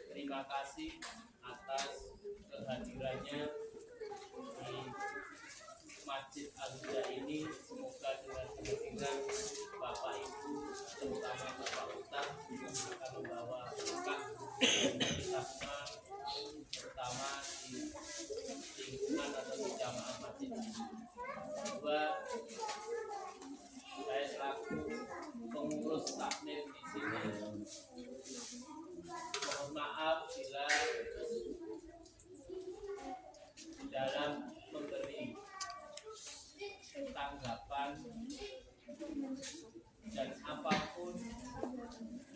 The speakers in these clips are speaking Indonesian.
Terima kasih atas kehadirannya di Masjid Al-Huda ini. Semoga dengan kehadiran Bapak Ibu, terutama Bapak Ustaz, akan membawa berkah kita semua, terutama di lingkungan atau di jamaah masjid ini. Kedua, saya selaku pengurus takmir di sini, mohon maaf bila di dalam memberi tanggapan dan apapun,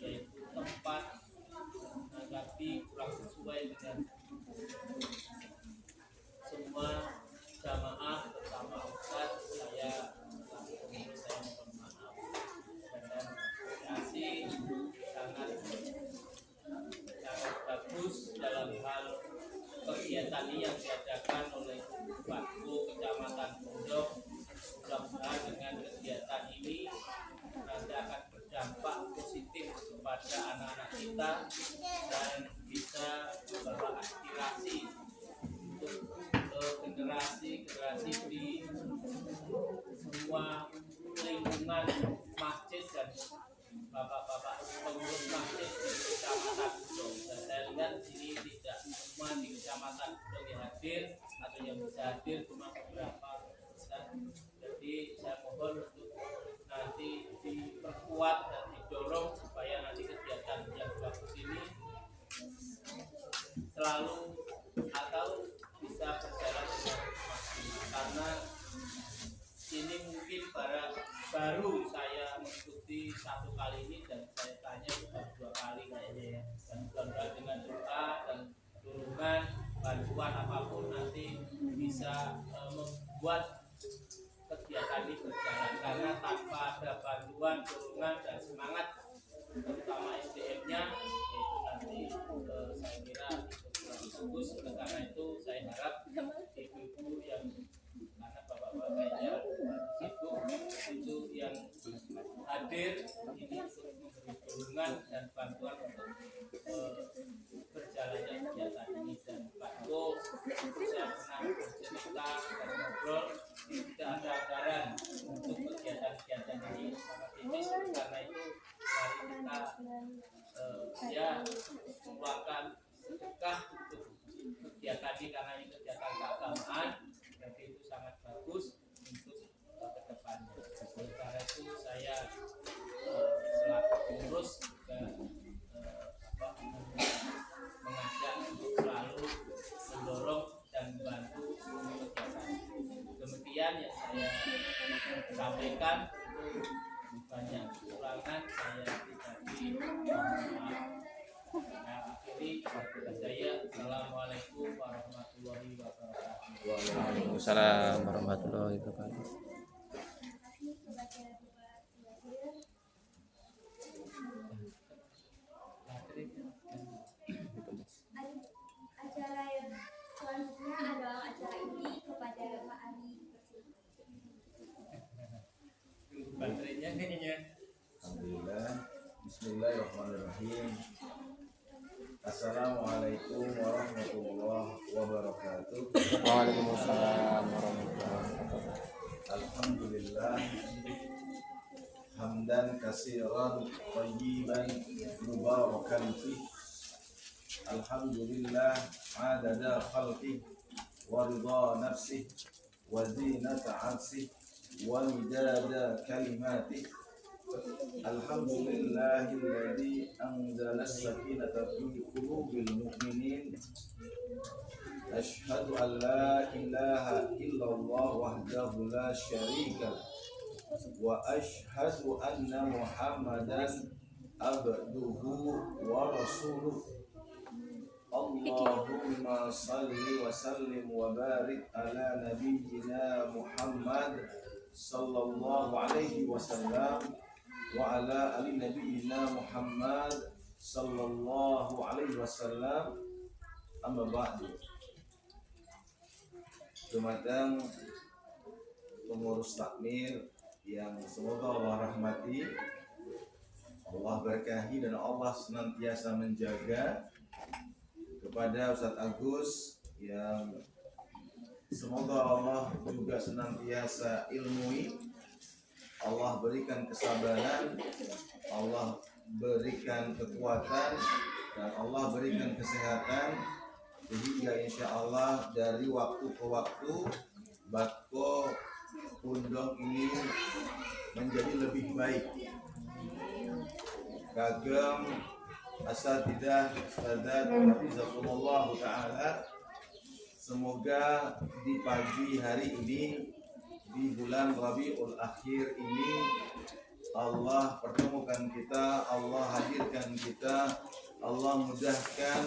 yaitu tempat menanggapi kurang sesuai dengan semua jamaah, terutama Ustaz, saya selaku pengurus saya mohon maaf dan apresiasi sangat bagus dalam hal kegiatan ini yang diadakan oleh Waktu Kecamatan Pondok. Mudah-mudahan dengan kegiatan ini nanti akan berdampak positif kepada anak-anak kita dan bisa membawa aspirasi untuk generasi di semua lingkungan masjid dan bapak-bapak pengurus masjid di Kecamatan Pondok. Dan saya lihat di sini tidak semua di Kecamatan Pondok yang hadir, atau yang bisa hadir cuma beberapa. Jadi saya mohon untuk nanti diperkuat dan didorong supaya nanti kegiatan yang bagus ini selalu atau bisa berjalan dengan maksimal, karena ini mungkin baru saya mengikuti satu kali ini dan saya tanya sudah 2 kali kayaknya ya. Dan mudah-mudahan dengan doa dan dorongan bantuan apapun nanti bisa membuat kegiatan ini berjalan, karena tanpa ada bantuan, dorongan dan semangat terutama SDM-nya itu nanti saya kira itu kurang bagus. Oleh karena itu saya harap ibu-ibu yang, karena bapak-bapak kayaknya sibuk, itu yang hadir ini untuk memberi dorongan dan bantuan untuk berjalannya kegiatan ini. Dan Pak Ko, saya pernah bercerita dan ngobrol, tidak ada anggaran untuk kegiatan-kegiatan ini sangat tipis. Karena itu mari kita keluarkan sedekah untuk kegiatan ini, karena ini kegiatan keagamaan, jadi itu sangat bagus untuk ke depannya. Oleh karena itu saya selaku pengurus juga mengajak untuk selalu mendorong dan membantu semua kegiatan. Demikian yang saya sampaikan. Itu banyak kekurangan saya pribadi mohon maaf. Akhiri saya, assalamualaikum warahmatullahi wabarakatuh. Waalaikumsalam warahmatullahi wabarakatuh. Acara yang selanjutnya adalah acara ini kepada Pak Ali. Baterainya kayaknya. Alhamdulillah. Bismillahirrahmanirrahim. Assalamualaikum warahmatullahi wabarakatuh. Waalaikumsalam warahmatullahi wabarakatuh. Alhamdulillah. Hamdan katsiran thayyiban mubarakan fih. Alhamdulillah adada khalqih wa ridha nafsih wa zinata 'arsyih wa midada kalimatih. Alhamdulillahilladzi anzala as-sakinata fi qulubil mu'minin. Asyhadu an la ilaha illallah wahdahu la syarika lah, wa asyhadu anna Muhammadan abduhu wa rasuluh. Allahumma salli wa sallim wa barik ala nabiyyina Muhammad sallallahu alaihi wasallam wa ala ali nabiyyina Muhammad sallallahu alaihi wasallam. Amma ba'du. Dumateng pengurus takmir yang semoga Allah rahmati, Allah berkahi dan Allah senantiasa menjaga kepada Ustadz Agus yang semoga Allah juga senantiasa ilmui, Allah berikan kesabaran, Allah berikan kekuatan, dan Allah berikan kesehatan, sehingga insya Allah dari waktu ke waktu Bako Pundong ini menjadi lebih baik. Kagem asatidah ustadzat hafizakumullah ta'ala, semoga di pagi hari ini di bulan Rabiul Akhir ini Allah pertemukan kita, Allah hadirkan kita, Allah mudahkan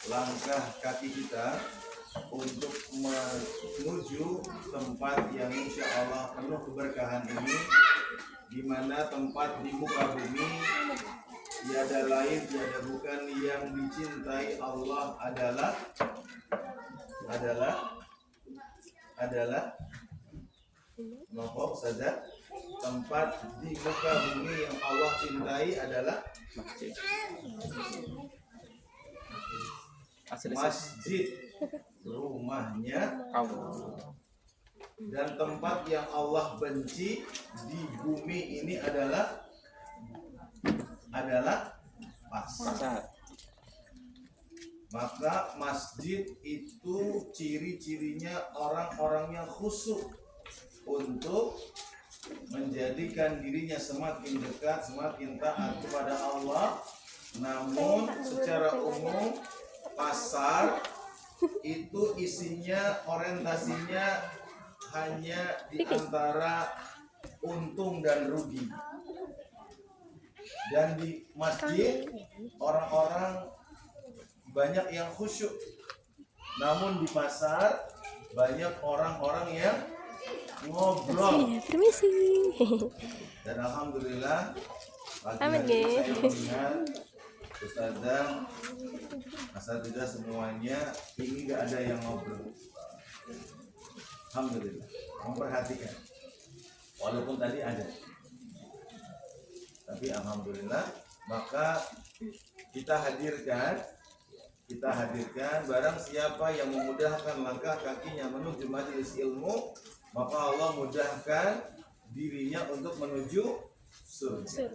langkah kaki kita untuk menuju tempat yang insya Allah penuh keberkahan ini, di mana tempat di muka bumi tiada lain tiada bukan yang dicintai Allah adalah nopo saja. Tempat di muka bumi yang Allah cintai adalah masjid, rumahnya Allah. Dan tempat yang Allah benci di bumi ini adalah pasar. Maka masjid itu ciri-cirinya orang-orangnya khusyuk untuk menjadikan dirinya semakin dekat, semakin taat kepada Allah. Namun secara umum pasar itu isinya, orientasinya hanya di antara untung dan rugi. Dan di masjid orang-orang banyak yang khusyuk, namun di pasar banyak orang-orang yang ngobrol. Permisi. Dan alhamdulillah pagi Amin, hari ini ya. saya mendengar ustazah, asatidzah semuanya ini gak ada yang ngobrol. Alhamdulillah memperhatikan, walaupun tadi ada, tapi alhamdulillah. Maka kita hadirkan barang siapa yang memudahkan langkah kakinya menuju majelis ilmu, maka Allah mudahkan dirinya untuk menuju surga.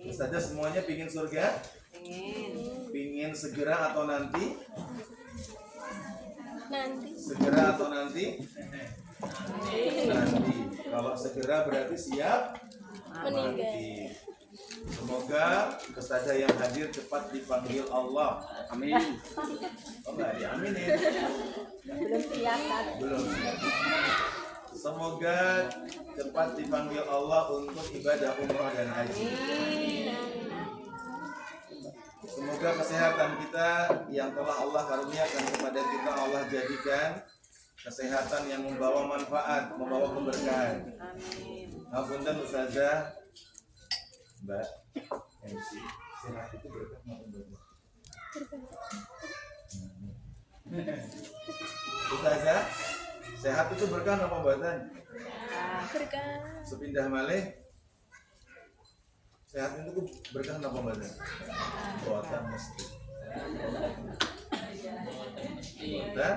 Ustazah semuanya pingin surga? Pingin segera atau nanti? Segera atau nanti? Nanti. Kalau segera berarti siap mati. Semoga ustazah yang hadir cepat dipanggil Allah. Amin. Oh enggak diaminin. Belum. Semoga cepat dipanggil Allah untuk ibadah umrah dan haji. Semoga kesehatan kita yang telah Allah karuniakan kepada kita, Allah jadikan kesehatan yang membawa manfaat, membawa keberkahan. Apunten ustazah, Mbak MC, sehat itu berkah maupun berkah. Ustazah, sehat itu berkah apa badan? Berkah. Sepindah malih, sehat itu berkah apa badan? Buatan mesti. Buatan.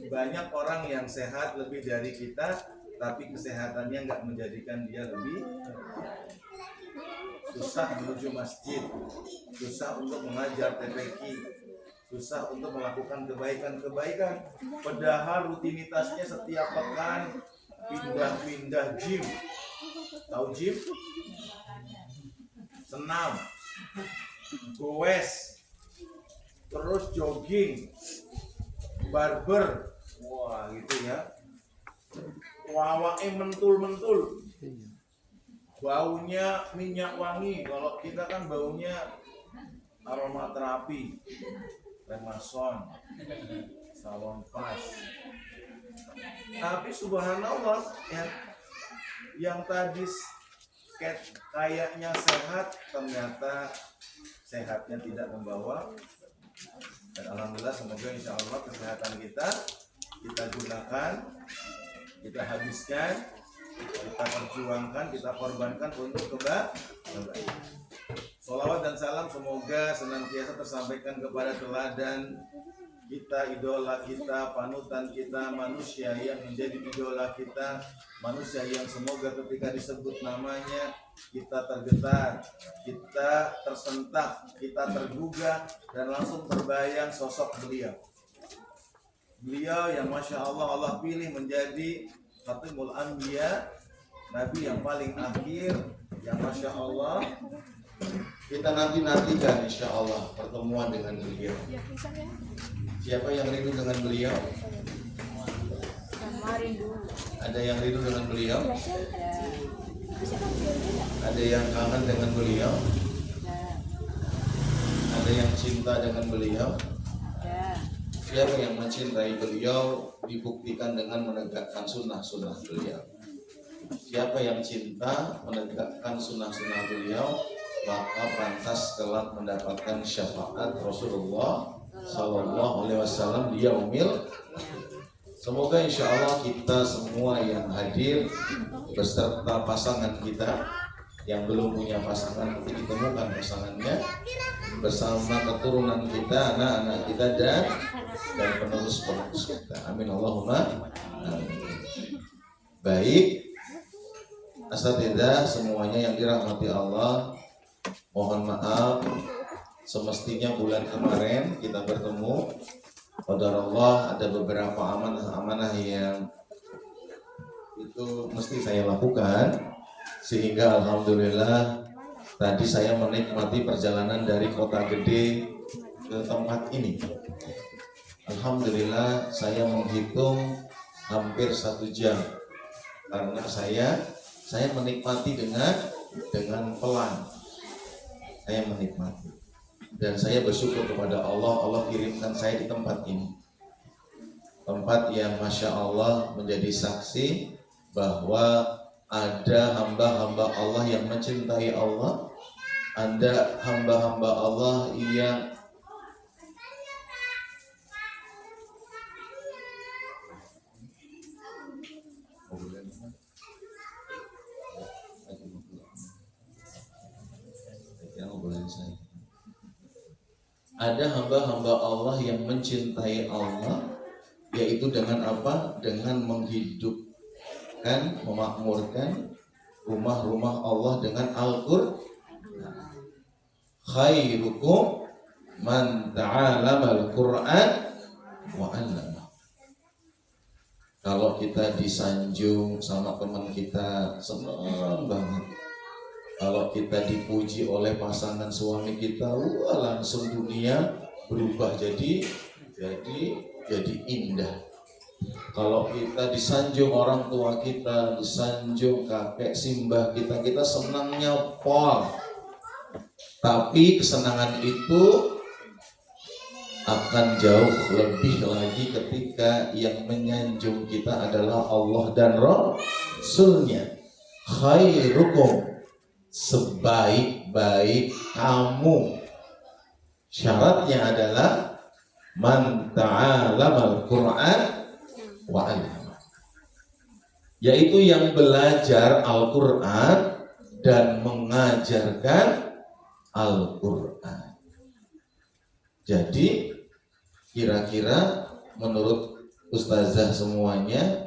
Banyak orang yang sehat lebih dari kita, tapi kesehatannya nggak menjadikan dia lebih. Susah menuju masjid, susah untuk mengajar TPQ, susah untuk melakukan kebaikan-kebaikan. Padahal rutinitasnya setiap pekan pindah-pindah gym. Tahu gym? Senam, goes, terus jogging, barber, wah gitu ya. Wawake mentul-mentul, baunya minyak wangi. Kalau kita kan baunya aromaterapi, remason, salon pas. Tapi subhanallah ya, yang tadi kayaknya sehat, ternyata sehatnya tidak membawa. Dan alhamdulillah semoga insya Allah kesehatan kita gunakan, kita habiskan kita perjuangkan, kita korbankan untuk kebaikan. Sholawat dan salam semoga senantiasa tersampaikan kepada teladan kita, idola kita, panutan kita, manusia yang menjadi idola kita, manusia yang semoga ketika disebut namanya kita tergetar, kita tersentak, kita tergugah, dan langsung terbayang sosok beliau. Beliau yang Masya Allah Allah pilih menjadi Khatimul Anbiya, Nabi yang paling akhir, yang Masya Allah kita nantikan insya Allah pertemuan dengan beliau. Siapa yang rindu dengan beliau? Ada yang rindu dengan beliau? Ada yang kangen dengan beliau? Ada yang cinta dengan beliau? Siapa yang mencintai beliau dibuktikan dengan menegakkan sunnah-sunnah beliau. Siapa yang cinta menegakkan sunnah-sunnah beliau, maka pantas kelak mendapatkan syafaat Rasulullah Sallallahu Alaihi Wasallam di yaumil. Semoga insya Allah kita semua yang hadir beserta pasangan kita yang belum punya pasangan nanti ditemukan pasangannya, bersama keturunan kita, anak-anak kita dan penerus-penerus kita. Amin Allahumma amin. Baik, asatidzah semuanya yang dirahmati Allah, mohon maaf semestinya bulan kemarin kita bertemu, qadarullah ada beberapa amanah-amanah yang itu mesti saya lakukan, sehingga alhamdulillah tadi saya menikmati perjalanan dari Kota Gede ke tempat ini. Alhamdulillah saya menghitung hampir 1 jam karena saya menikmati dengan pelan. Saya menikmati dan saya bersyukur kepada Allah kirimkan saya di tempat ini, tempat yang Masya Allah menjadi saksi bahwa ada hamba-hamba Allah yang mencintai Allah, ada hamba-hamba Allah yang ada hamba-hamba Allah yang mencintai Allah, yaitu dengan apa? Dengan menghidupkan, memakmurkan rumah-rumah Allah dengan Al-Qur'an. Khairukum man ta'alamal Qur'an wa 'allama. Kalau kita disanjung sama teman kita, senang banget. Kalau kita dipuji oleh pasangan suami kita, wah langsung dunia berubah jadi indah. Kalau kita disanjung orang tua kita, disanjung kakek simbah kita, kita senangnya pol. Tapi kesenangan itu akan jauh lebih lagi ketika yang menyanjung kita adalah Allah dan Rasul-Nya. Khairukum, sebaik-baik kamu, syaratnya adalah man ta'alamal Qur'an wa 'allama, yaitu yang belajar Al-Qur'an dan mengajarkan Al-Qur'an. Jadi kira-kira menurut ustazah semuanya,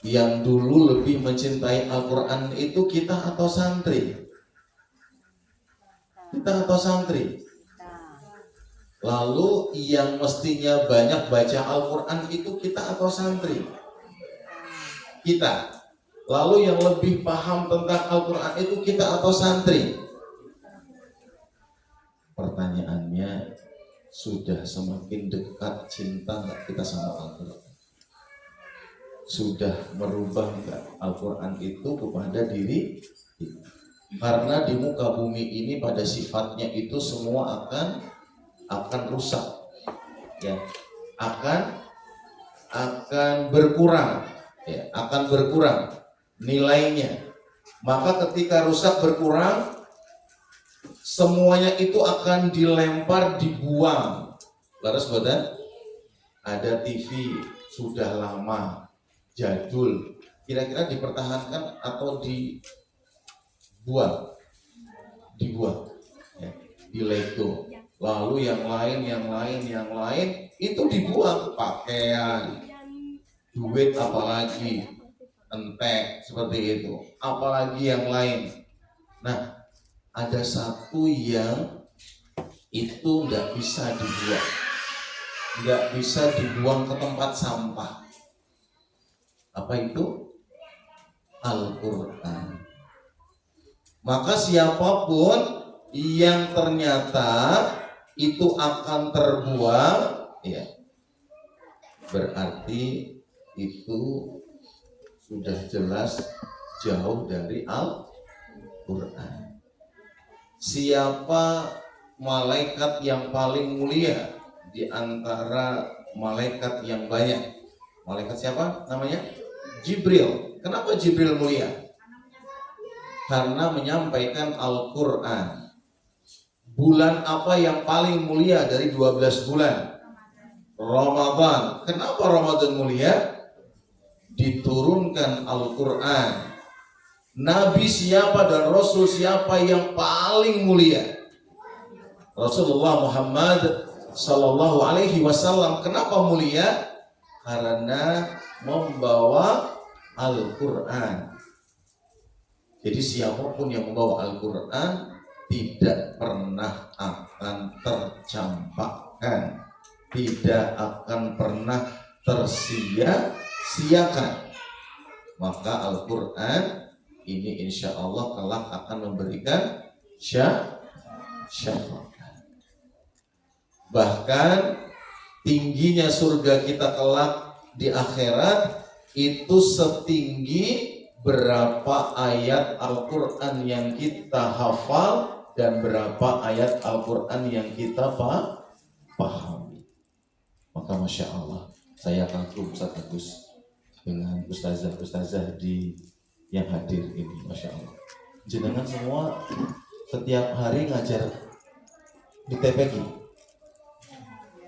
yang dulu lebih mencintai Al-Quran itu kita atau santri? Kita atau santri? Lalu yang mestinya banyak baca Al-Quran itu kita atau santri? Kita. Lalu yang lebih paham tentang Al-Quran itu kita atau santri? Pertanyaannya, sudah semakin dekat cinta nggak kita sama Al-Quran? Sudah merubah enggak Al-Quran itu kepada diri kita? Karena di muka bumi ini pada sifatnya itu semua akan rusak, ya, akan berkurang, ya, akan berkurang nilainya. Maka ketika rusak berkurang, semuanya itu akan dilempar, dibuang. Laras badan ada TV sudah lama, jadul, kira-kira dipertahankan atau dibuang? Dibuang, ya, di Lego. Lalu yang lain itu dibuang. Pakaian, duit, apalagi entek seperti itu, apalagi yang lain. Nah, ada satu yang itu nggak bisa dibuang, nggak bisa dibuang ke tempat sampah. Apa itu? Al-Quran. Maka siapapun yang ternyata itu akan terbuang, ya, berarti itu sudah jelas jauh dari Al-Quran. Siapa malaikat yang paling mulia di antara malaikat yang banyak? Malaikat siapa namanya? Jibril. Kenapa Jibril mulia? Karena menyampaikan Al-Quran. Bulan apa yang paling mulia dari 12 bulan? Ramadan. Kenapa Ramadan mulia? Diturunkan Al-Quran. Nabi siapa dan Rasul siapa yang paling mulia? Rasulullah Muhammad Sallallahu Alaihi Wasallam. Kenapa mulia? Karena membawa Al-Quran. Jadi siapapun yang membawa Al-Quran tidak pernah akan tercampakkan, tidak akan pernah tersia-siakan. Maka Al-Quran ini insya Allah kelak akan memberikan syafaat. Bahkan tingginya surga kita kelak di akhirat itu setinggi berapa ayat Al-Quran yang kita hafal dan berapa ayat Al-Quran yang kita pahami. Maka Masya Allah, saya kagum Ustaz Agus dengan ustazah-ustazah yang hadir ini. Masya Allah, jenengan semua setiap hari ngajar di TPQ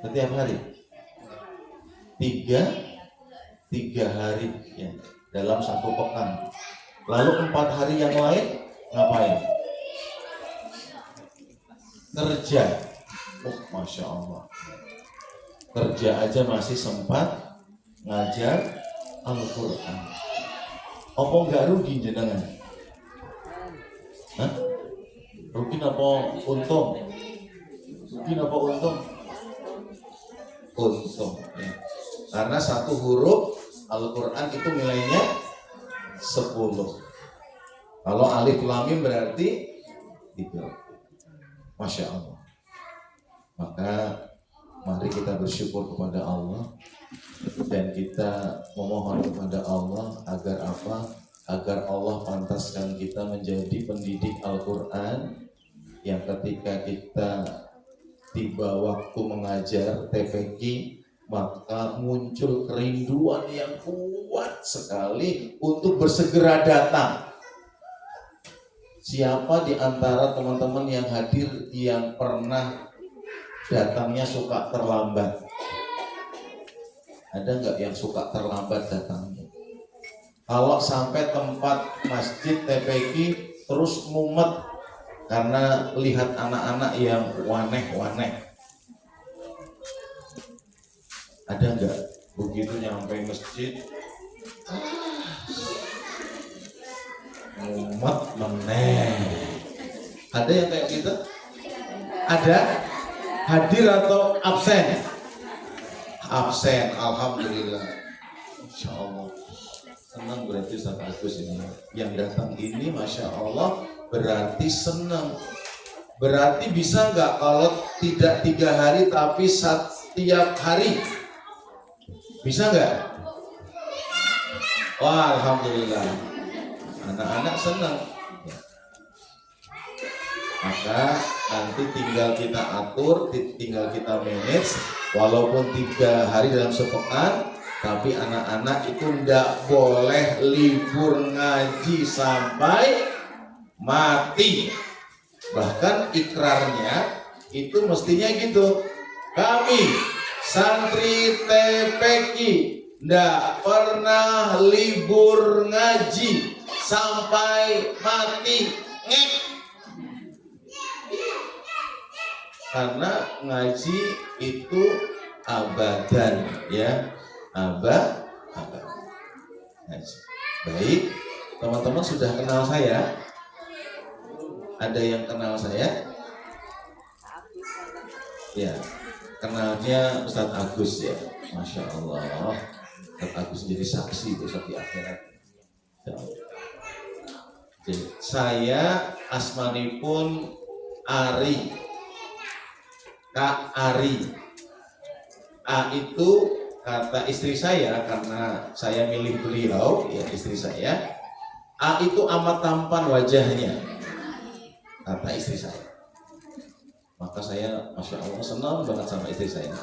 setiap hari tiga hari ya, dalam satu pekan. Lalu 4 hari yang lain ngapain? Kerja. Oh, Masya Allah, kerja aja masih sempat ngajar Al-Quran. Apa enggak rugi jenengan? Hah? Rugi apa untung? Rugi apa untung? Untung ya. Karena satu huruf Al-Quran itu nilainya 10. Kalau alif lam mim berarti itu. Masya Allah. Maka mari kita bersyukur kepada Allah dan kita memohon kepada Allah agar apa? Agar Allah pantaskan kita menjadi pendidik Al-Quran yang ketika kita tiba waktu mengajar TPQ maka muncul kerinduan yang kuat sekali untuk bersegera datang. Siapa di antara teman-teman yang hadir yang pernah datangnya suka terlambat? Ada nggak yang suka terlambat datangnya? Kalau sampai tempat masjid TPQ terus mumet karena lihat anak-anak yang waneh-waneh. Ada nggak begitu nyampe masjid mumet meneh? Ada yang kayak gitu? Ada? Hadir atau absen? Absen, alhamdulillah. Insya Allah. Senang berarti Ustaz Agus ini. Yang datang ini Masya Allah berarti senang. Berarti bisa nggak kalau tidak 3 hari tapi setiap hari? Bisa nggak? Wah, alhamdulillah. Anak-anak senang. Maka nanti tinggal kita atur, tinggal kita manage. Walaupun 3 hari dalam sepekan, tapi anak-anak itu tidak boleh libur ngaji sampai mati. Bahkan ikrarnya itu mestinya gitu. Kami santri TPQ ndak pernah libur ngaji sampai mati. Ngek. Karena ngaji itu abadan, ya, abadan. Ngaji. Baik, teman-teman sudah kenal saya? Ada yang kenal saya? Ya, kenalnya Ustadz Agus, ya. Masya Allah, Ustadz Agus jadi saksi besok di akhirat. Jadi, saya asmanipun Ari, Kak Ari. A itu kata istri saya, karena saya milih beliau, ya istri saya. A itu amat tampan wajahnya, kata istri saya. Maka saya, Masya Allah, senang banget sama istri saya.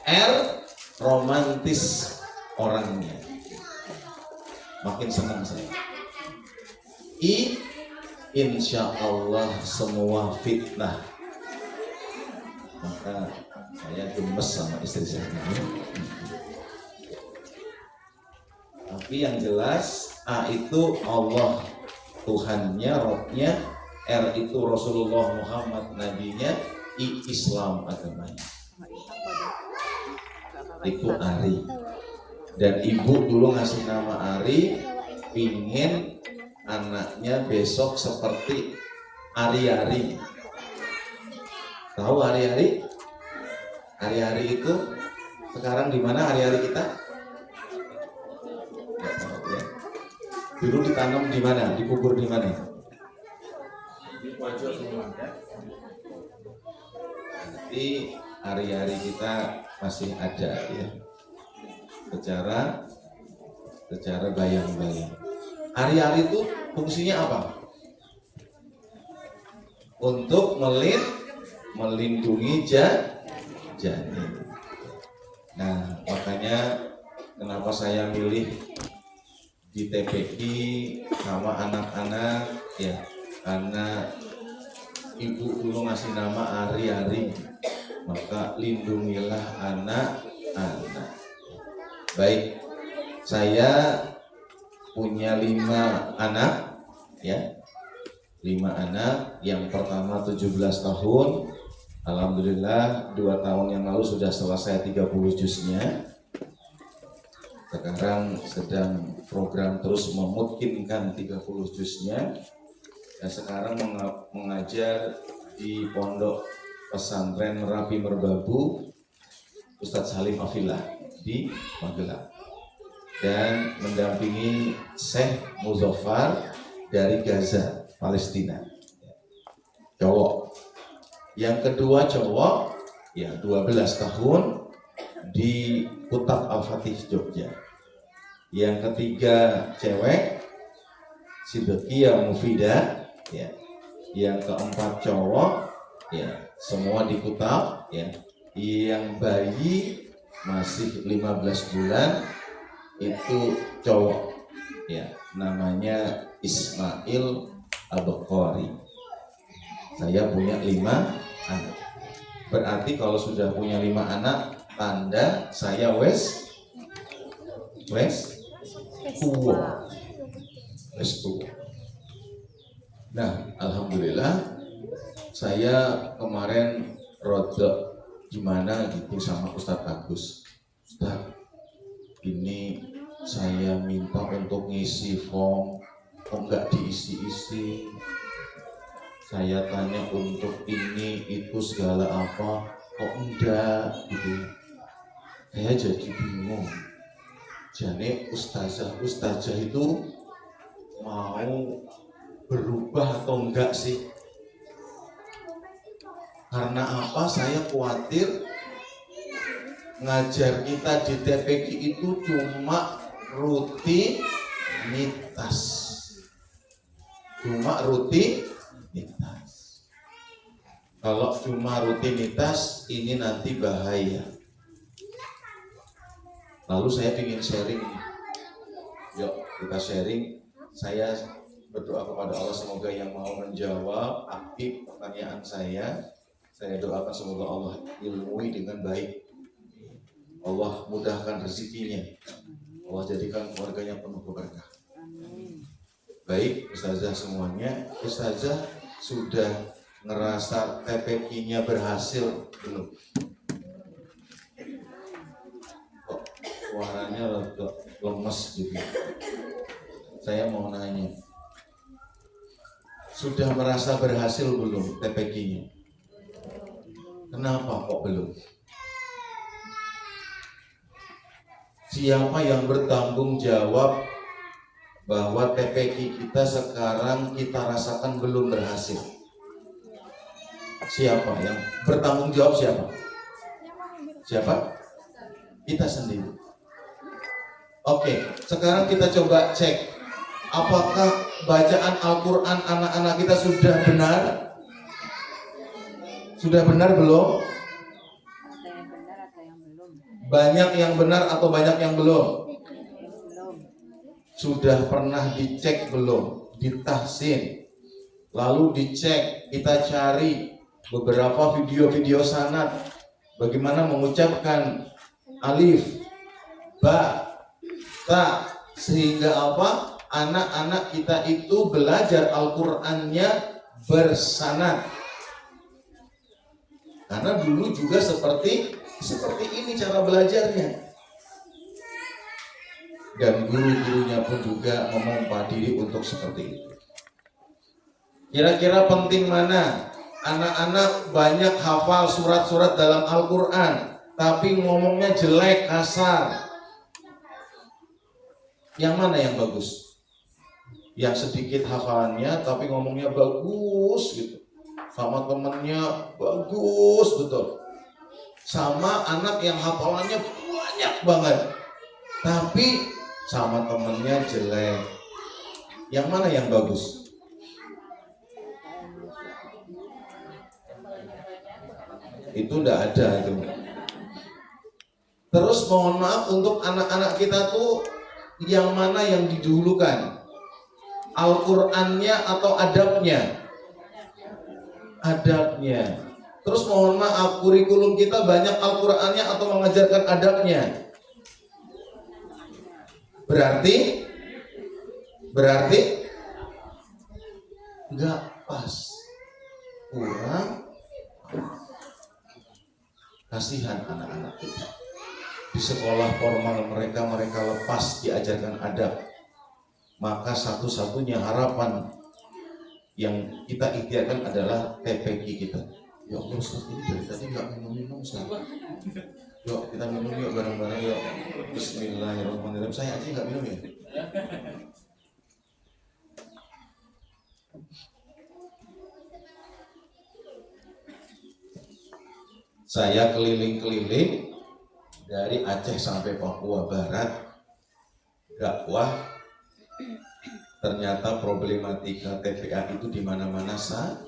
R, romantis orangnya, makin senang saya. I, insya Allah semua fitnah. Maka saya gemes sama istri saya. Tapi yang jelas A itu Allah Tuhannya, Robnya. R itu Rasulullah Muhammad Nabinya. I Islam agamanya. Itu Ari. Dan ibu dulu ngasih nama Ari, pingin anaknya besok seperti Ari-Ari. Tahu Ari-Ari? Ari-Ari itu sekarang di mana Ari-Ari kita? Nggak tahu, ya. Dulu ditanam di mana? Dikubur di mana? Di pojok rumah, ya. Nanti Ari-Ari kita masih ada, ya. Secara bayang-bayang. Ari-Ari itu fungsinya apa? Untuk melindungi janin. Nah, makanya kenapa saya milih di TPI sama anak-anak, ya, karena ibu dulu ngasih nama Ari-Ari, maka lindungilah anak-anak. Baik, saya punya 5 anak, ya, 5 anak. Yang pertama 17 tahun, alhamdulillah 2 tahun yang lalu sudah selesai 30 juznya. Sekarang sedang program terus memungkinkan 30 juznya. Dan sekarang mengajar di Pondok Pesantren Merapi Merbabu Ustadz Salim Afillah di Magelang. Dan mendampingi Syekh Muzaffar dari Gaza, Palestina. Cowok. Yang kedua cowok, ya 12 tahun di Kutab Al-Fatih, Jogja. Yang ketiga cewek, Sidekia Mufidah, ya. Yang keempat cowok, ya, semua di Kutab, ya. Yang bayi masih 15 bulan itu cowok, ya, namanya Ismail Abqari. Saya punya 5 anak. Berarti kalau sudah punya 5 anak, tanda saya wes tua. Nah, alhamdulillah saya kemarin rodok gimana gitu sama Ustadz Agus. Ustadz, ini saya minta untuk ngisi form, kok nggak diisi-isi. Saya tanya untuk ini itu segala apa, kok enggak gitu. Saya jadi bingung. Jadi ustazah itu mau berubah atau enggak sih? Karena apa? Saya khawatir ngajar kita di TPQ itu cuma rutinitas. Kalau cuma rutinitas ini nanti bahaya. Lalu saya ingin sharing. Yuk kita sharing. Saya berdoa kepada Allah semoga yang mau menjawab aktif pertanyaan saya doakan semoga Allah ilmui dengan baik. Allah mudahkan rezekinya, Allah jadikan keluarganya penuh berkah. Baik ustazah semuanya, ustazah sudah ngerasa TPQ-nya berhasil belum? Kok suaranya agak lemes gitu. Saya mau nanya, sudah merasa berhasil belum TPQ-nya? Kenapa kok belum? Siapa yang bertanggung jawab bahwa TPQ kita sekarang kita rasakan belum berhasil? Siapa yang bertanggung jawab? Siapa? Kita sendiri. Oke, sekarang kita coba cek apakah bacaan Al-Quran anak-anak kita sudah benar? Sudah benar belum? Ada yang benar, ada yang belum. Banyak yang benar atau banyak yang belum? Sudah pernah dicek belum? Ditahsin. Lalu dicek, kita cari beberapa video-video sanad bagaimana mengucapkan alif, ba, ta, sehingga apa? Anak-anak kita itu belajar Al-Qur'annya bersanad. Karena dulu juga seperti ini cara belajarnya. Dan guru-gurunya pun juga memompa diri untuk seperti itu. Kira-kira penting mana? Anak-anak banyak hafal surat-surat dalam Al-Quran, tapi ngomongnya jelek, kasar. Yang mana yang bagus? Yang sedikit hafalannya, tapi ngomongnya bagus gitu. Sama temennya bagus betul. Sama anak yang hafalannya banyak banget, tapi sama temennya jelek. Yang mana yang bagus? Itu enggak ada itu. Terus mohon maaf untuk anak-anak kita tuh yang mana yang didahulukan? Al-Qur'annya atau adabnya? Adabnya. Terus mohon maaf, kurikulum kita banyak Al-Qur'annya atau mengajarkan adabnya? Berarti nggak pas, kurang. Kasihan anak-anak kita di sekolah formal mereka lepas diajarkan adab. Maka satu-satunya harapan yang kita ikhtiarkan adalah TPQ kita. Ya Allah Ustaz, ini dari tadi nggak minum Ustaz. Yuk kita minum yuk bareng-bareng yuk. Bismillahirrahmanirrahim. Saya aja nggak minum ya. Saya keliling-keliling dari Aceh sampai Papua Barat dakwah. Ternyata problematika TPA itu di mana-mana sama.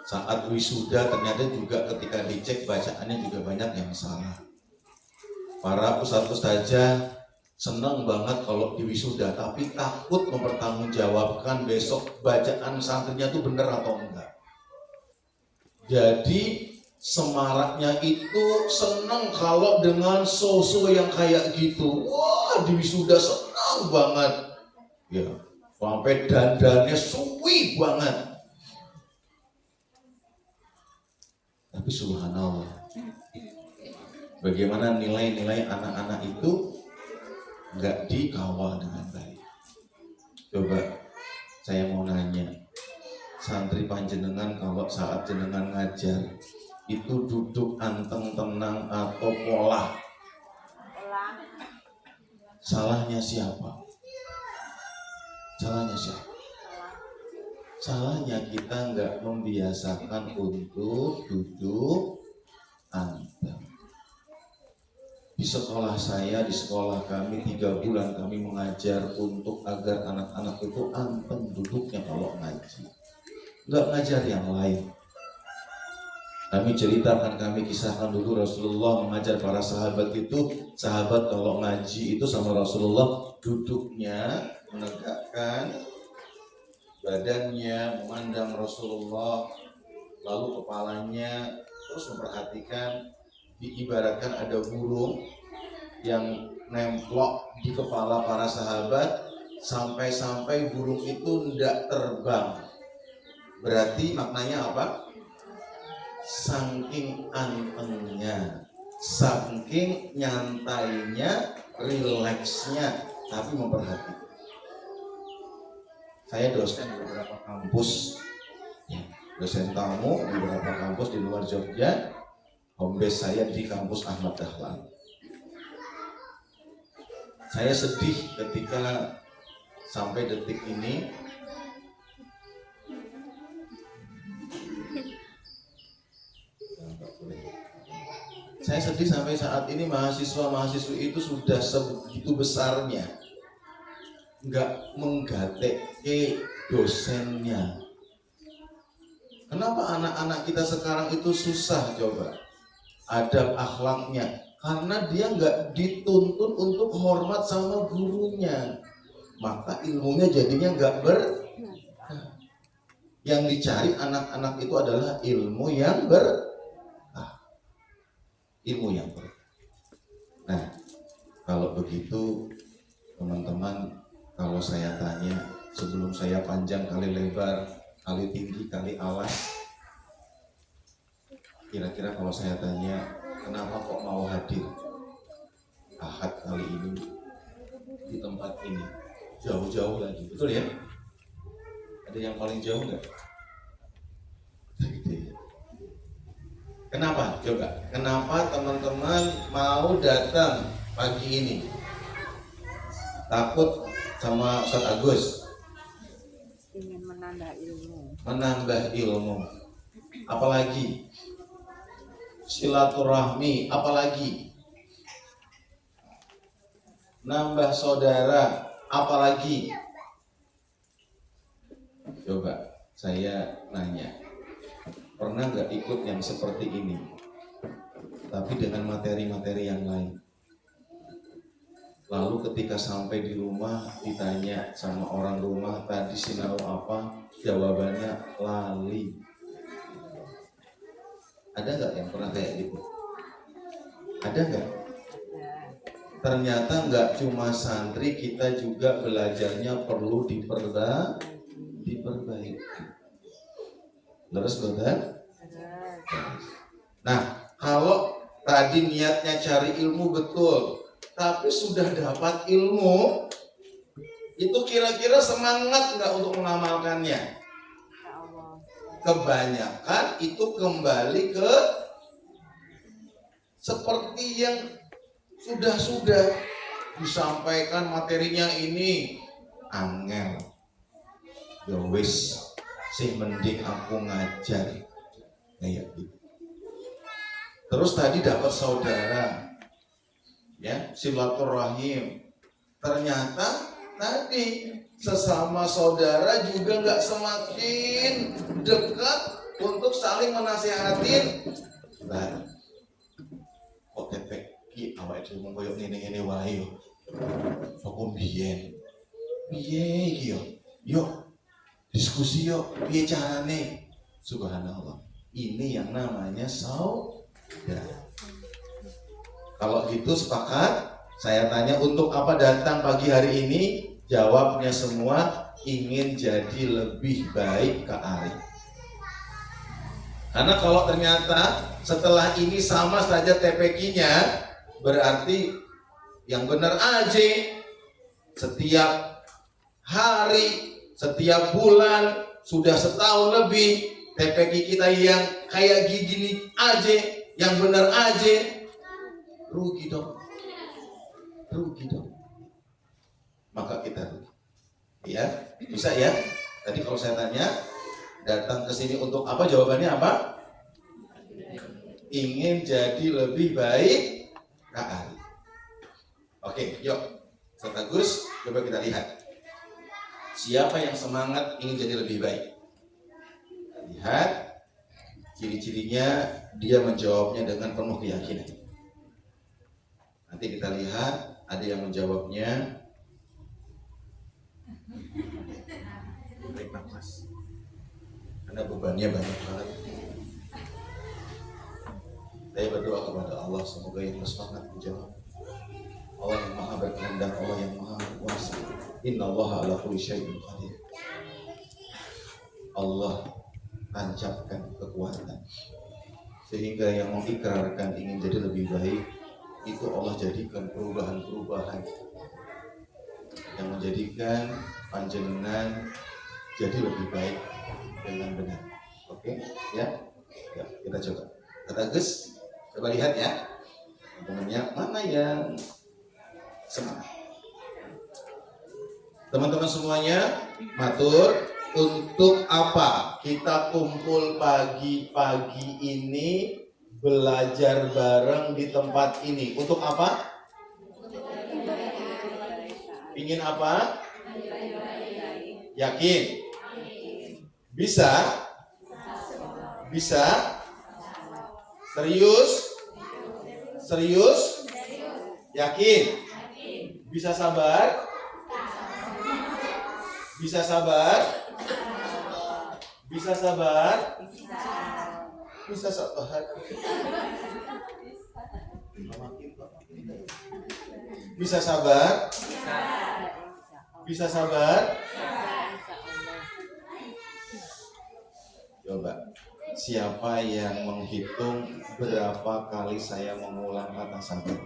Saat wisuda ternyata juga ketika dicek bacaannya juga banyak yang salah. Para ustadz-ustadzah senang banget kalau di wisuda, tapi takut mempertanggungjawabkan besok bacaan santrinya itu benar atau enggak. Jadi semaraknya itu senang kalau dengan so-so yang kayak gitu. Wah, di wisuda senang banget. Ya, sampai dandannya suwi banget. Tapi subhanallah, bagaimana nilai-nilai anak-anak itu nggak dikawal dengan baik. Coba saya mau nanya, santri panjenengan kalau saat jenengan ngajar itu duduk anteng tenang atau pola? Salahnya siapa? Salahnya kita nggak membiasakan untuk duduk anteng. Di sekolah saya, di sekolah kami 3 bulan kami mengajar untuk agar anak-anak itu anteng duduknya kalau ngaji. Nggak ngajar yang lain. Kami ceritakan, kami kisahkan dulu Rasulullah mengajar para sahabat itu. Sahabat kalau ngaji itu sama Rasulullah duduknya menegakkan badannya, memandang Rasulullah, lalu kepalanya terus memperhatikan diibaratkan ada burung yang nemplok di kepala para sahabat sampai-sampai burung itu tidak terbang. Berarti maknanya apa? Saking antengnya, saking nyantainya, rileksnya, tapi memperhatikan. Saya dosen di beberapa kampus, dosen tamu di beberapa kampus di luar Jogja. Home base saya di kampus Ahmad Dahlan. Saya sedih ketika sampai detik ini sampai saat ini mahasiswa-mahasiswi itu sudah sebegitu besarnya nggak menggatek dosennya. Kenapa anak-anak kita sekarang itu susah coba adab akhlaknya? Karena dia nggak dituntun untuk hormat sama gurunya, maka ilmunya jadinya nggak yang dicari anak-anak itu adalah ilmu yang Nah, kalau begitu teman-teman, kalau saya tanya sebelum saya panjang kali lebar, kali tinggi, kali alas, kira-kira kalau saya tanya kenapa kok mau hadir Ahad kali ini di tempat ini, jauh-jauh lagi, betul ya? Ada yang paling jauh nggak? Kenapa? Coba, kenapa teman-teman mau datang pagi ini? Takut sama Ustaz Agus? Ingin menambah ilmu. Menambah ilmu. Apalagi? Silaturahmi. Apalagi? Nambah saudara. Apalagi? Coba, saya nanya. Pernah nggak ikut yang seperti ini, tapi dengan materi-materi yang lain? Lalu ketika sampai di rumah ditanya sama orang rumah, tadi sinau apa? Jawabannya lali. Ada nggak yang pernah kayak gitu? Ada nggak? Ternyata nggak cuma santri, kita juga belajarnya perlu diperbaiki. Terus betul? Nah, kalau tadi niatnya cari ilmu betul, tapi sudah dapat ilmu, itu kira-kira semangat nggak untuk mengamalkannya? Kebanyakan itu kembali ke seperti yang sudah disampaikan materinya ini, angel, ya wis, sih mending aku ngajar kayak gitu. Terus tadi dapat saudara, ya, silaturahim. Ternyata tadi sesama saudara juga nggak semakin dekat untuk saling menasihatin. Nah, kok tepek ki awake dhewe mung koyo ngene-ngene wae yo. Aku biyen iki yo diskusi yuk, piye carane? Subhanallah. Ini yang namanya saudara. Kalau gitu sepakat, saya tanya untuk apa datang pagi hari ini? Jawabnya semua ingin jadi lebih baik ke Ari. Karena kalau ternyata setelah ini sama saja TPQ-nya, berarti yang benar aja setiap hari, setiap bulan, sudah setahun lebih, TPQ kita yang kayak gini aja, yang benar aja, rugi dong. Maka kita rugi. Ya, bisa ya? Tadi kalau saya tanya, datang ke sini untuk apa? Jawabannya apa? Ingin jadi lebih baik KAI. Oke, yuk. Ustaz Agus, coba kita lihat. Siapa yang semangat ingin jadi lebih baik? Lihat ciri-cirinya, dia menjawabnya dengan penuh keyakinan. Nanti kita lihat ada yang menjawabnya tarik nafas karena bebannya banyak banget. Saya berdoa kepada Allah semoga yang bersemangat menjawab. Allah yang maha berkehendak, Allah yang maha berkuasa. Innallaha ala kulli syai'in qadir. Allah tancapkan kekuatan sehingga yang mengikrarkan ingin jadi lebih baik itu Allah jadikan perubahan-perubahan yang menjadikan panjenengan jadi lebih baik dengan benar. Oke, ya, kita coba. Kata Gus, coba lihat ya, teman-temannya mana yang semangat. Teman-teman semuanya, matur. Untuk apa kita kumpul pagi-pagi ini belajar bareng di tempat ini? Untuk apa? Ingin apa? Yakin? Bisa? Bisa? Serius? Serius? Yakin? Bisa sabar? Bisa sabar? Bisa sabar? Bisa sabar? Bisa sabar? Bisa sabar? Coba, siapa yang menghitung berapa kali saya mengulang kata sabar?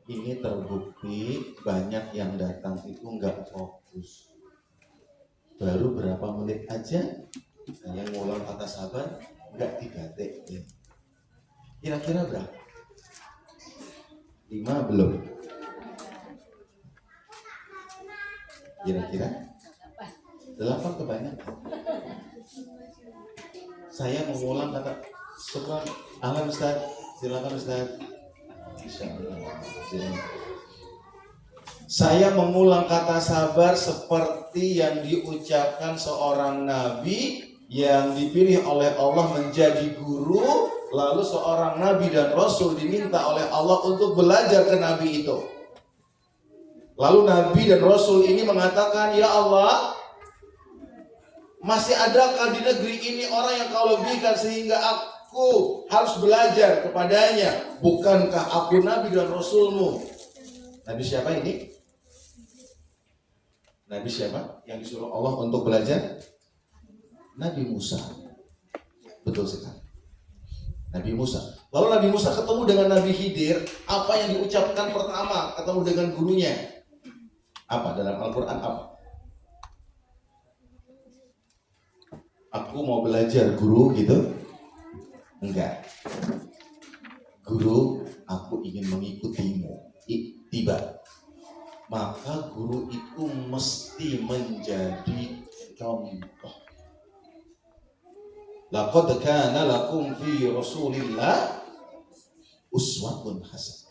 Ini terbukti banyak yang datang itu nggak fokus. Baru berapa menit aja saya ngulang kata sabar, nggak 3 detik. Kira-kira berapa? 5 belum? Kira-kira 8 kebanyakan. Saya mengulang kata sekarang, Alam Ustaz, silakan Ustaz. Saya mengulang kata sabar seperti yang diucapkan seorang nabi yang dipilih oleh Allah menjadi guru, lalu seorang nabi dan rasul diminta oleh Allah untuk belajar ke nabi itu. Lalu nabi dan rasul ini mengatakan, ya Allah, masih adakah di negeri ini orang yang kau lebihkan sehingga aku harus belajar kepadanya? Bukankah aku nabi dan rasulmu? Nabi siapa ini? Nabi siapa yang disuruh Allah untuk belajar? Nabi Musa. Betul sekali, Nabi Musa. Lalu Nabi Musa ketemu dengan Nabi Khidir. Apa yang diucapkan pertama ketemu dengan gurunya? Apa dalam Al-Quran apa? Aku mau belajar guru gitu? Enggak. Guru, aku ingin mengikutimu. Tiba. Maka guru itu mesti menjadi contoh. Laqad kana lakum fi Rasulillah uswatun hasanah.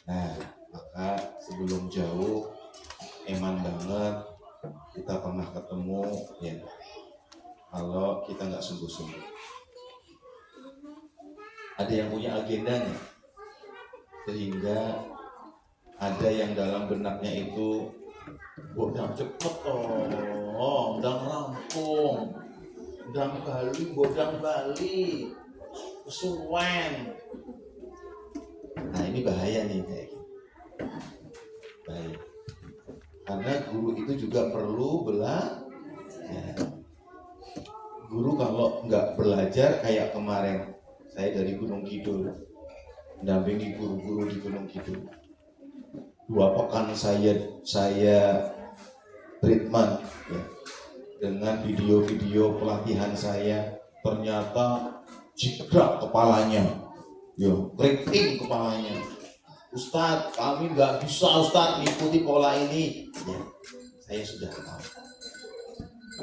Nah, maka sebelum jauh eman banget kita pernah ketemu ya. Kalau kita nggak sungguh-sungguh. Ada yang punya agendanya. Sehingga ada yang dalam benaknya itu bodang cepet bodang rampung, bodang bali, kesuwen. Nah ini bahaya nih kayak gitu. Bahaya. Karena guru itu juga perlu belajar. Guru kalau nggak belajar kayak kemarin saya dari Gunung Kidul, mendampingi guru-guru di Gunung Kidul. 2 pekan saya treatment ya, dengan video-video pelatihan saya, ternyata jigrak kepalanya, ya, keriting kepalanya. Ustadz, kami nggak bisa Ustadz mengikuti pola ini. Ya, saya sudah tahu.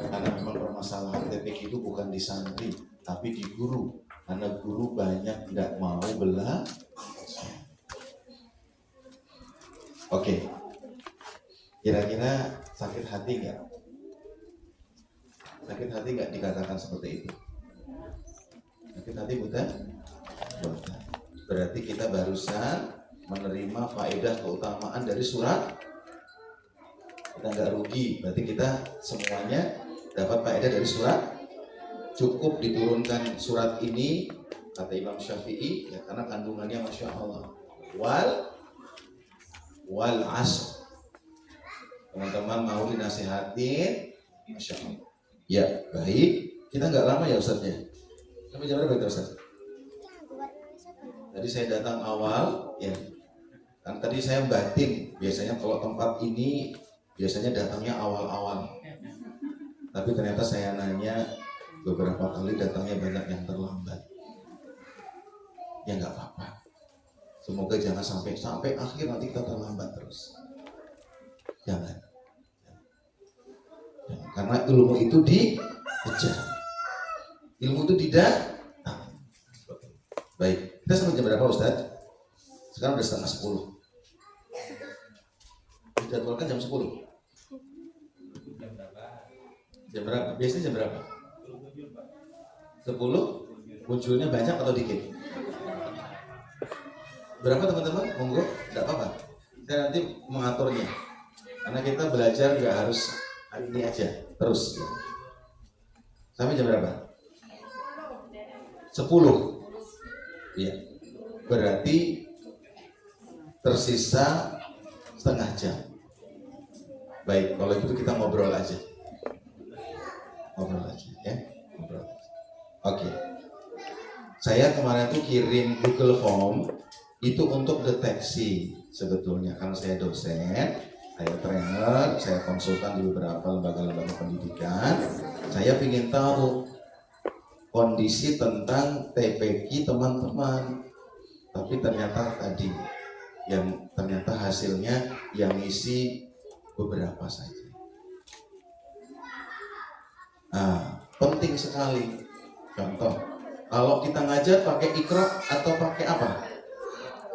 Karena memang permasalahan TPK itu bukan di santri, tapi di guru. Karena guru banyak tidak mau belajar. Oke, kira-kira sakit hati nggak? Sakit hati nggak dikatakan seperti itu? Sakit hati bukan? Bukan. Berarti kita barusan menerima faedah keutamaan dari surat. Kita nggak rugi, berarti kita semuanya dapat faedah dari surat cukup diturunkan surat ini kata Imam Syafi'i ya, karena kandungannya Masya Allah. Wal asr. Teman-teman mau dinasihatin, Masya Allah. Ya baik, kita nggak lama ya Ustaz ya. Sampai jam berapa Ustaz? Tadi saya datang awal, ya. Kan tadi saya batin. Biasanya kalau tempat ini biasanya datangnya awal-awal. Tapi ternyata saya nanya beberapa kali datangnya banyak yang terlambat. Ya nggak apa-apa. Semoga jangan sampai akhir nanti kita terlambat terus. Jangan. Karena ilmu itu dikejar. Ilmu itu tidak. Baik, kita sampai jam berapa Ustaz? Sekarang udah 9:30. Dijadwalkan jam 10. Jam berapa? Biasanya jam berapa? 10? Munculnya banyak atau dikit? Berapa teman-teman? Monggo, tidak apa-apa. Saya nanti mengaturnya. Karena kita belajar nggak harus hari ini aja, terus. Sampai jam berapa? 10. Iya. Berarti tersisa setengah jam. Baik, kalau gitu kita ngobrol aja. Ngobrol aja ya. Ngobrol. Oke. Saya kemarin tuh kirim Google Form itu untuk deteksi sebetulnya karena saya dosen, saya trainer, saya konsultan di beberapa lembaga-lembaga pendidikan. Saya ingin tahu kondisi tentang TPQ teman-teman, tapi ternyata tadi yang ternyata hasilnya yang isi beberapa saja. Nah, penting sekali. Contoh, kalau kita ngajar pakai Iqra atau pakai apa?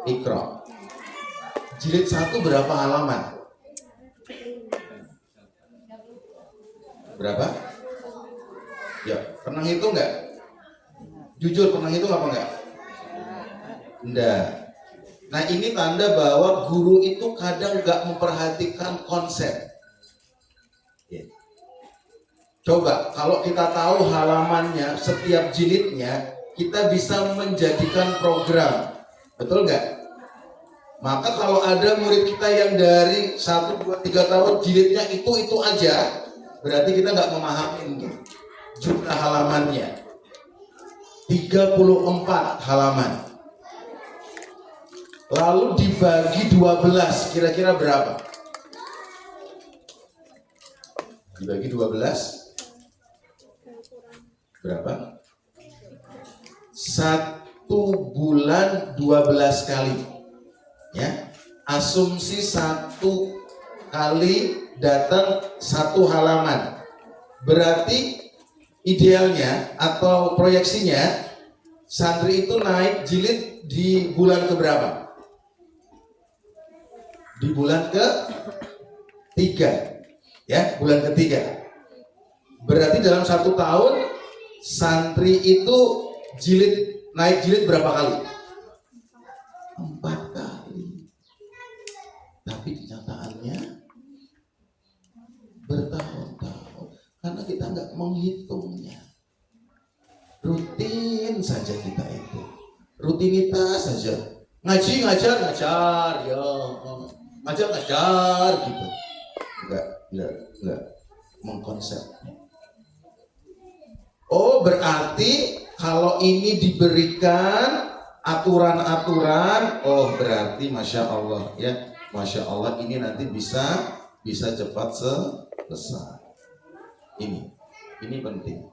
Iqra. Jilid 1 berapa halaman? Berapa? Ya, pernah hitung nggak? Jujur pernah hitung apa enggak? Enggak. Nah ini tanda bahwa guru itu kadang nggak memperhatikan konsep. Ya. Coba kalau kita tahu halamannya setiap jilidnya, kita bisa menjadikan program, betul nggak? Maka kalau ada murid kita yang dari 1, 2, 3 tahun jilidnya itu aja, berarti kita nggak memahami jumlah halamannya. 34 halaman. Lalu dibagi 12, kira-kira berapa? Dibagi 12 berapa? 1 bulan 12 kali. Ya. Asumsi 1 kali datang 1 halaman. Berarti idealnya atau proyeksinya santri itu naik jilid di bulan keberapa? Di bulan ke-3, ya, bulan ke-3. Berarti dalam 1 tahun santri itu naik jilid berapa kali? 4 kali. Tapi kenyataannya bertahun-tahun karena kita nggak menghitungnya. Rutin saja kita itu, rutinitas saja. Ngaji ngajar ya, ngajar gitu. Enggak mengkonsep. Oh berarti kalau ini diberikan aturan-aturan, oh berarti Masya Allah ya, Masya Allah ini nanti bisa cepat selesai. Ini penting.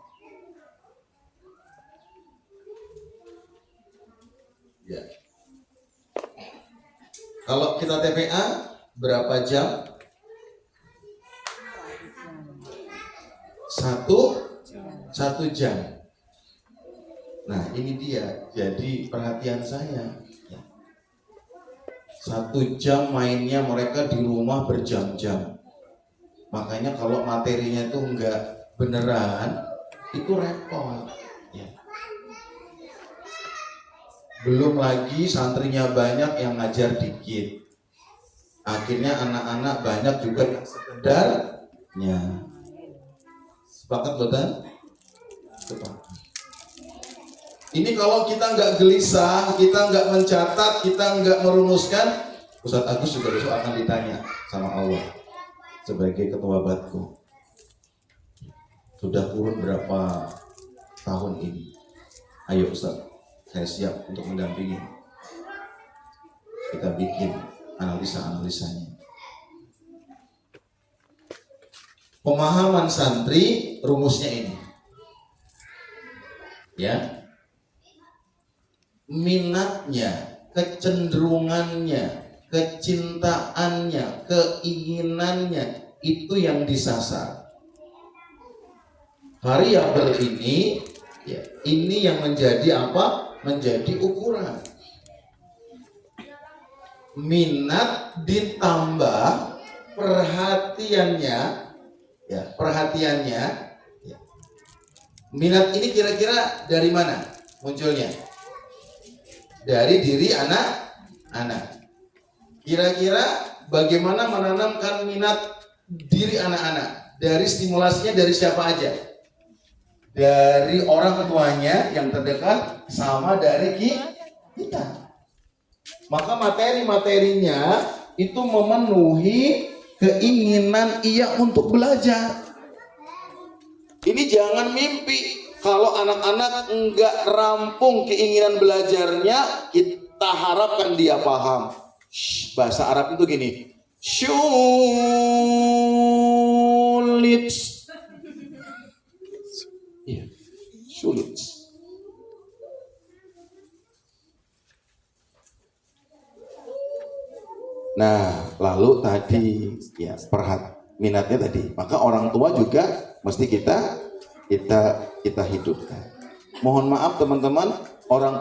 Ya. Kalau kita TPA berapa jam? 1 jam. Nah ini dia. Jadi perhatian saya. 1 jam mainnya mereka di rumah berjam-jam. Makanya kalau materinya itu enggak beneran, itu repot. Ya. Belum lagi santrinya banyak yang ngajar dikit. Akhirnya anak-anak banyak juga yang sekedarnya. Sepakat betul? Ini kalau kita nggak gelisah, kita nggak mencatat, kita nggak merumuskan, Ustadz Agus juga besok akan ditanya sama Allah sebagai ketua Batku. Sudah turun berapa tahun ini? Ayo Ustadz, saya siap untuk mendampingi. Kita bikin analisa-analisanya. Pemahaman santri rumusnya ini. Ya. Minatnya, kecenderungannya, kecintaannya, keinginannya itu yang disasar. Variabel ini, ya, ini yang menjadi apa? Menjadi ukuran. Minat ditambah perhatiannya, ya, perhatiannya. Ya. Minat ini kira-kira dari mana munculnya? Dari diri anak-anak. Kira-kira bagaimana menanamkan minat diri anak-anak? Dari stimulasinya dari siapa aja? Dari orang tuanya yang terdekat sama dari kita. Maka materi-materinya itu memenuhi keinginan ia untuk belajar. Ini jangan mimpi. Kalau anak-anak enggak rampung keinginan belajarnya, kita harapkan dia paham. Bahasa Arab itu gini, sulit. Iya, sulit. Nah, lalu tadi ya minatnya tadi. Maka orang tua juga mesti kita hidupkan. Mohon maaf teman-teman, orang